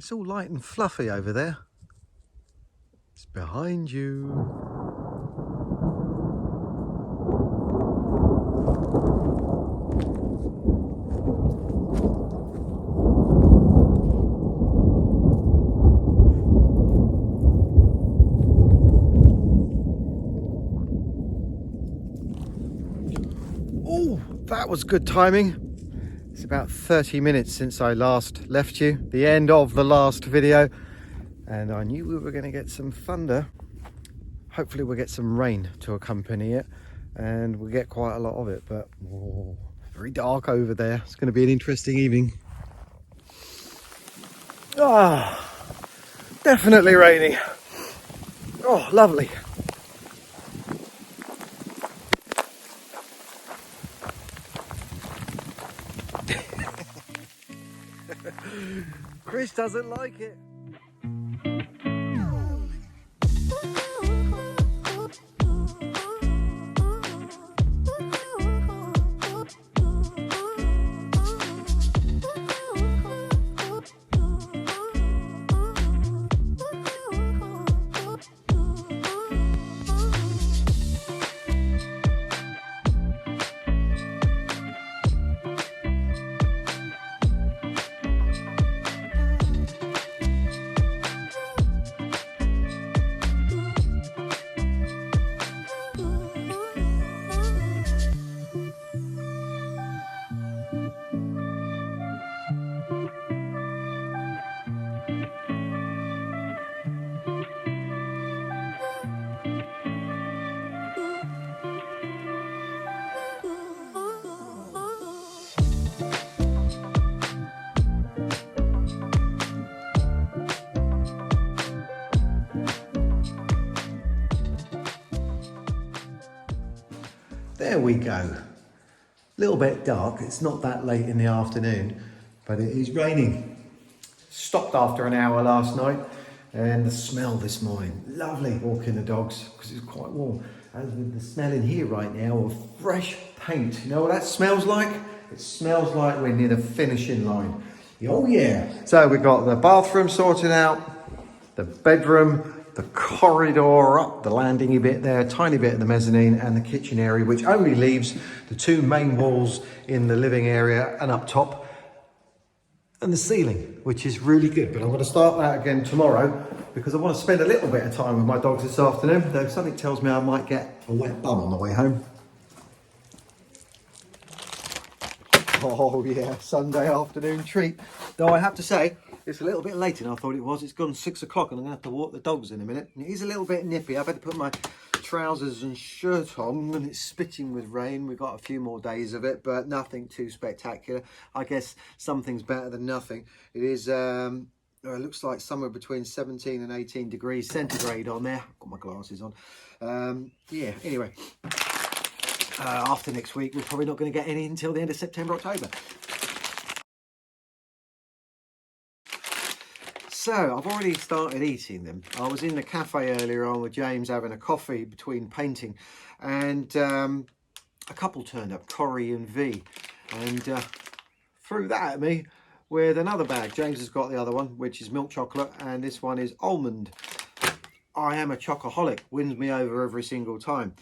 It's all light and fluffy over there. It's behind you. Oh, that was good timing. It's about 30 minutes since I last left you, the end of the last video, and I knew we were going to get some thunder. Hopefully we'll get some rain to accompany it, and we'll get quite a lot of it, but very dark over there. It's going to be an interesting evening. Definitely raining. Oh, lovely. Chris doesn't like it. There we go. A little bit dark. It's not that late in the afternoon, but it is raining. Stopped after an hour last night, and the smell this morning. Lovely walking the dogs because it's quite warm. And with the smell in here right now of fresh paint. You know what that smells like? It smells like we're near the finishing line. Oh yeah. So we've got the bathroom sorted out, the bedroom, the corridor up, the landing bit there, tiny bit of the mezzanine, and the kitchen area, which only leaves the two main walls in the living area and up top, and the ceiling, which is really good. But I'm going to start that again tomorrow because I want to spend a little bit of time with my dogs this afternoon, though something tells me I might get a wet bum on the way home. Oh yeah, Sunday afternoon treat. Though I have to say, it's a little bit later than I thought it was. It's gone 6 o'clock and I'm going to have to walk the dogs in a minute. It is a little bit nippy. I've had to put my trousers and shirt on and it's spitting with rain. We've got a few more days of it, but nothing too spectacular. I guess something's better than nothing. It is, it looks like somewhere between 17 and 18 degrees centigrade on there. I've got my glasses on. Yeah, anyway. After next week, we're probably not going to get any until the end of September, October. So I've already started eating them. I was in the cafe earlier on with James having a coffee between painting, and a couple turned up, Corrie and V, and threw that at me with another bag. James has got the other one, which is milk chocolate, and this one is almond. I am a chocoholic, wins me over every single time.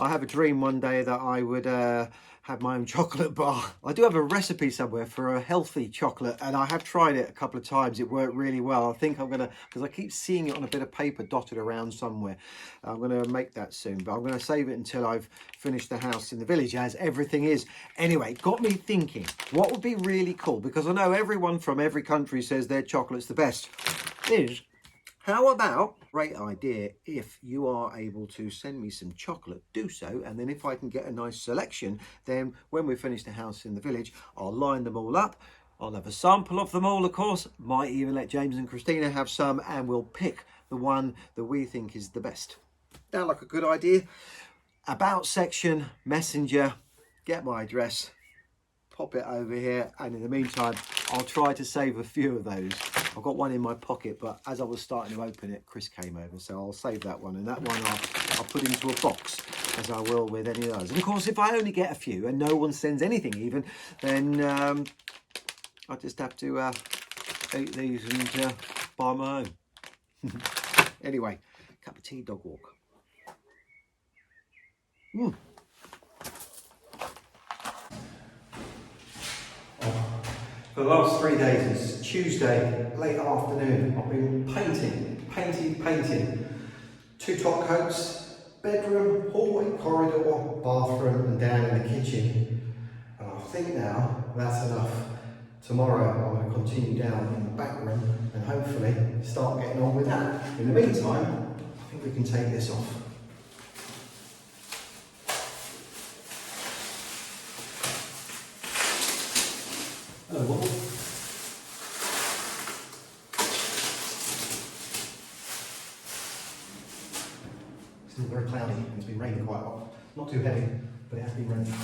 I have a dream one day that I would have my own chocolate bar. I do have a recipe somewhere for a healthy chocolate, and I have tried it a couple of times. It worked really well. I think I'm gonna, because I keep seeing it on a bit of paper dotted around somewhere. I'm gonna make that soon, but I'm gonna save it until I've finished the house in the village, as everything is. Anyway, got me thinking, what would be really cool, because I know everyone from every country says their chocolate's the best, is how about, great idea, if you are able to send me some chocolate, do so, and then if I can get a nice selection, then when we finish the house in the village, I'll line them all up. I'll have a sample of them all, of course. Might even let James and Christina have some, and we'll pick the one that we think is the best. Sound like a good idea? About section, messenger, get my address, pop it over here, and in the meantime, I'll try to save a few of those. I've got one in my pocket, but as I was starting to open it, Chris came over, so I'll save that one, and that one I'll put into a box, as I will with any of those. And of course, if I only get a few and no one sends anything even, then I just have to eat these and buy my own. Anyway, cup of tea, dog walk. For the last 3 days, it's Tuesday, late afternoon, I've been painting. 2 top coats, bedroom, hallway, corridor, bathroom and down in the kitchen. And I think now that's enough. Tomorrow I'm going to continue down in the back room and hopefully start getting on with that. In the meantime, I think we can take this off. Hello, Wobble. Still very cloudy, it's been raining quite a lot. Not too heavy, but it has been raining.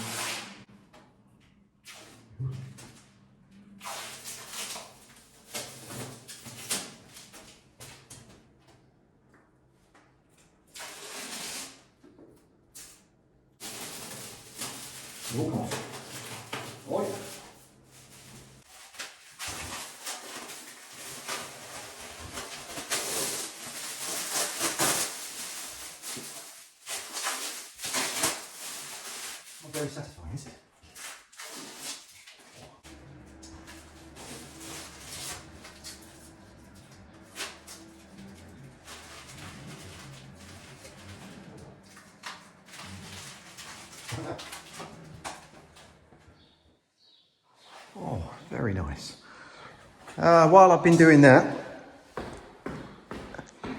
Walk off. Oh, yeah. Not very satisfying, is it? Oh, very nice. While I've been doing that,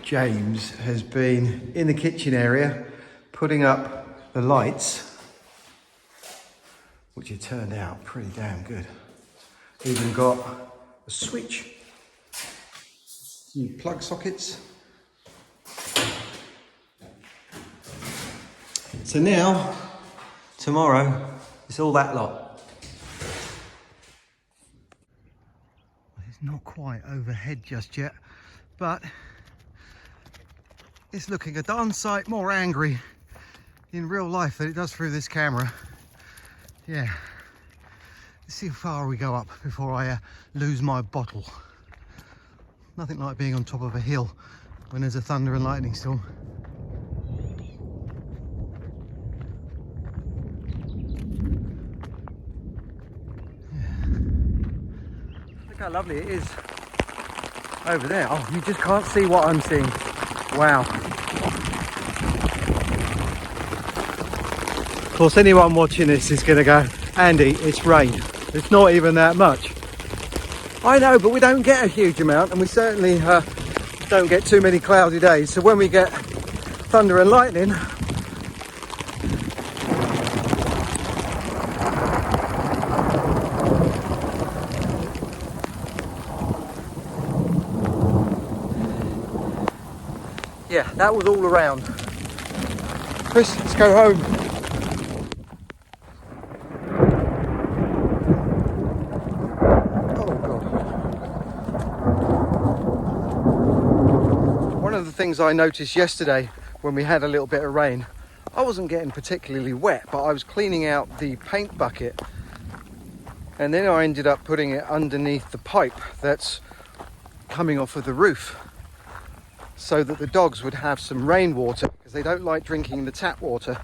James has been in the kitchen area putting up the lights, which have turned out pretty damn good. Even got a switch, some plug sockets. So now, tomorrow, it's all that lot. It's not quite overhead just yet, but it's looking a darn sight more angry in real life than it does through this camera. Yeah, let's see how far we go up before I lose my bottle. Nothing like being on top of a hill when there's a thunder and lightning storm. Yeah. Look how lovely it is over there. Oh, you just can't see what I'm seeing. Wow. Of course, anyone watching this is going to go, Andy, it's rain. It's not even that much. I know, but we don't get a huge amount, and we certainly don't get too many cloudy days. So when we get thunder and lightning, yeah, that was all around. Chris, let's go home. One of the things I noticed yesterday when we had a little bit of rain, I wasn't getting particularly wet, but I was cleaning out the paint bucket, and then I ended up putting it underneath the pipe that's coming off of the roof so that the dogs would have some rainwater, because they don't like drinking the tap water.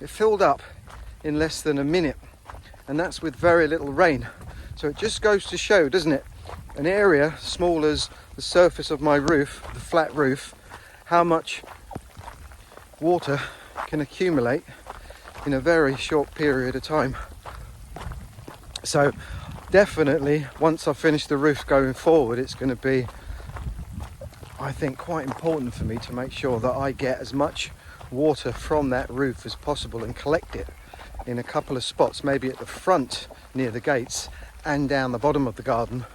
It filled up in less than a minute, and that's with very little rain. So it just goes to show, doesn't it, an area small as the surface of my roof, the flat roof, how much water can accumulate in a very short period of time. So definitely once I finish the roof going forward, it's going to be, I think, quite important for me to make sure that I get as much water from that roof as possible and collect it in a couple of spots, maybe at the front near the gates and down the bottom of the garden,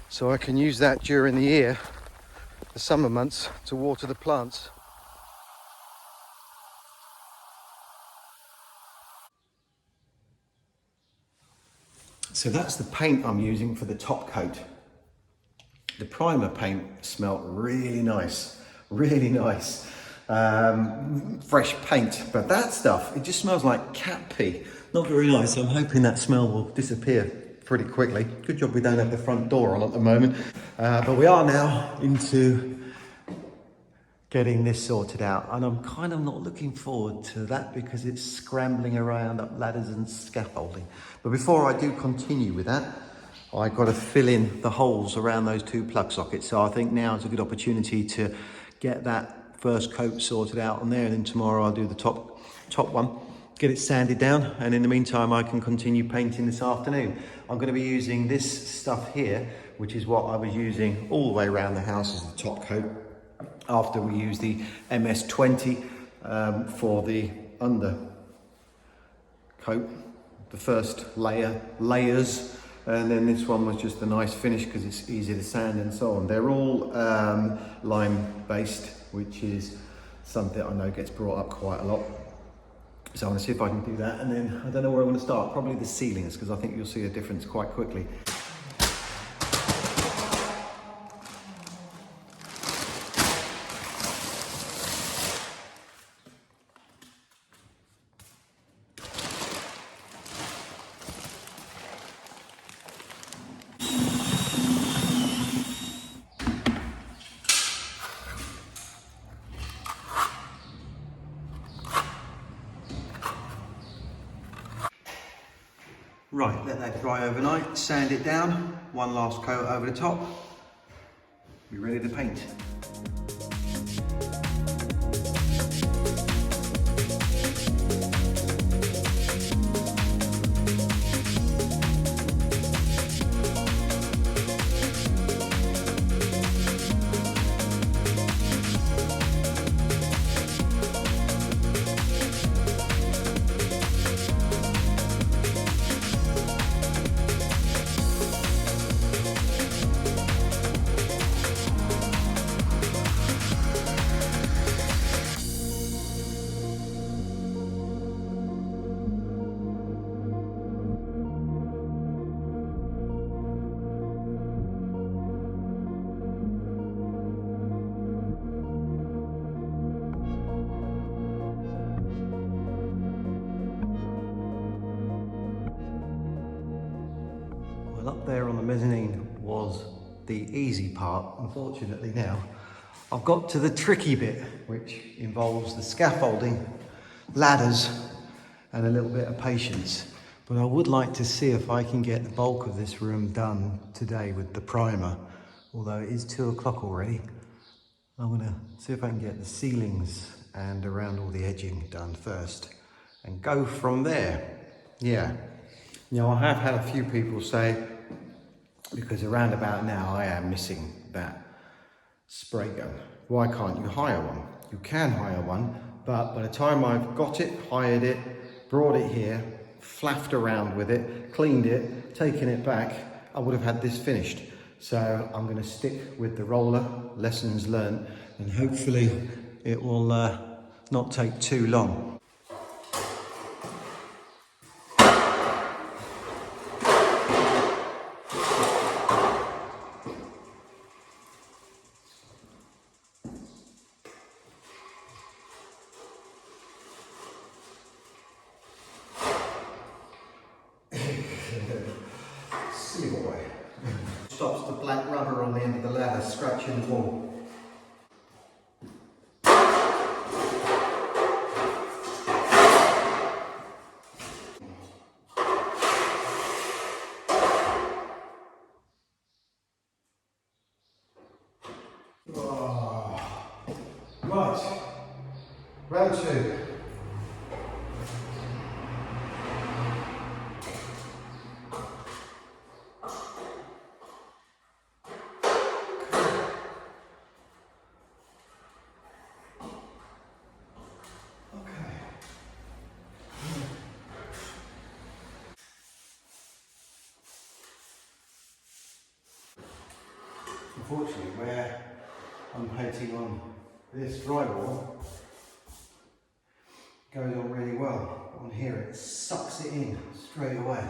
so I can use that during the year, the summer months, to water the plants. So that's the paint I'm using for the top coat. The primer paint smelled really nice, really nice. Fresh paint, but that stuff, it just smells like cat pee. Not very nice. I'm hoping that smell will disappear pretty quickly. Good job we don't have the front door on at the moment. But we are now into getting this sorted out, and I'm kind of not looking forward to that because it's scrambling around up ladders and scaffolding. But before I do continue with that, I've got to fill in the holes around those two plug sockets. So I think now is a good opportunity to get that first coat sorted out on there, and then tomorrow I'll do the top one, get it sanded down, and in the meantime I can continue painting this afternoon. I'm going to be using this stuff here, which is what I was using all the way around the house as the top coat after we use the MS20 for the under coat, the first layers, and then this one was just a nice finish because it's easy to sand and so on. They're all lime based, which is something I know gets brought up quite a lot. So I'm going to see if I can do that, and then I don't know where I want to start, probably the ceilings, because I think you'll see a difference quite quickly. Right, let that dry overnight, sand it down, one last coat over the top, be ready to paint. Well, up there on the mezzanine was the easy part. Unfortunately now, I've got to the tricky bit, which involves the scaffolding, ladders, and a little bit of patience. But I would like to see if I can get the bulk of this room done today with the primer, although it is 2 o'clock already. I'm gonna see if I can get the ceilings and around all the edging done first and go from there. Yeah. Now, I have had a few people say, because around about now I am missing that spray gun. Why can't you hire one? You can hire one, but by the time I've got it, hired it, brought it here, flaffed around with it, cleaned it, taken it back, I would have had this finished. So I'm going to stick with the roller, lessons learned, and hopefully it will not take too long. Silly boy. Stops the black rubber on the end of the ladder scratching the wall. Oh. Right, round 2. Unfortunately, where I'm painting on this drywall goes on really well. On here it sucks it in straight away.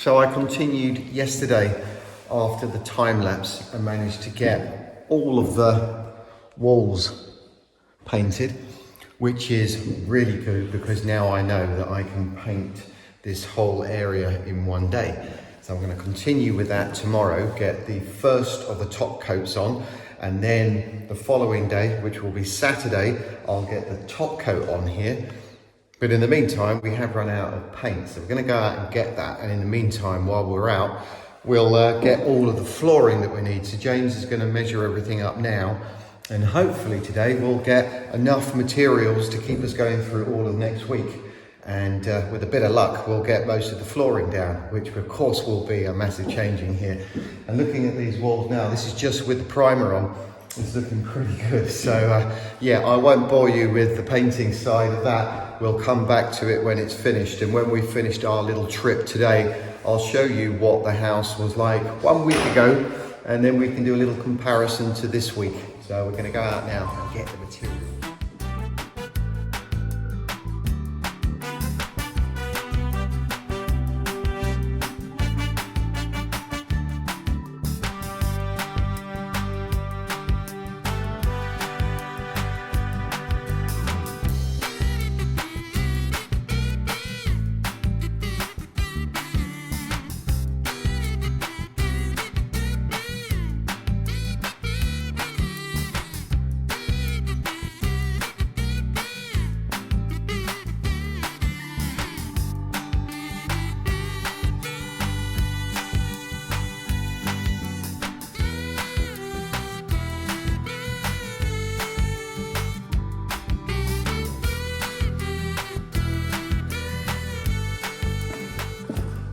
So I continued yesterday after the time lapse and managed to get all of the walls painted, which is really good because now I know that I can paint this whole area in one day. So I'm going to continue with that tomorrow, get the first of the top coats on, and then the following day, which will be Saturday, I'll get the top coat on here. But in the meantime, we have run out of paint, so we're going to go out and get that. And in the meantime, while we're out, we'll get all of the flooring that we need. So James is going to measure everything up now, and hopefully today we'll get enough materials to keep us going through all of next week. And with a bit of luck, we'll get most of the flooring down, which of course will be a massive change in here. And looking at these walls now, this is just with the primer on. It's looking pretty good. So yeah, I won't bore you with the painting side of that. We'll come back to it when it's finished. And when we finished our little trip today, I'll show you what the house was like 1 week ago, and then we can do a little comparison to this week. So we're going to go out now and get the material.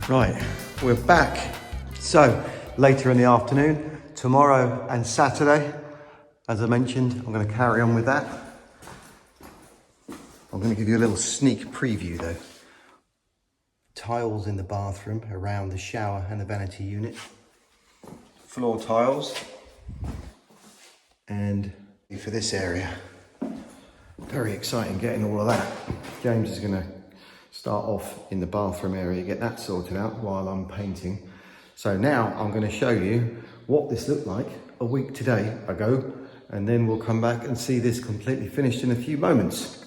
Right, we're back. So later in the afternoon, tomorrow and Saturday, as I mentioned, I'm going to carry on with that. I'm going to give you a little sneak preview though. Tiles in the bathroom around the shower and the vanity unit. Floor tiles. And for this area, very exciting getting all of that. James is going to start off in the bathroom area, get that sorted out while I'm painting. So now I'm going to show you what this looked like a week today ago, and then we'll come back and see this completely finished in a few moments.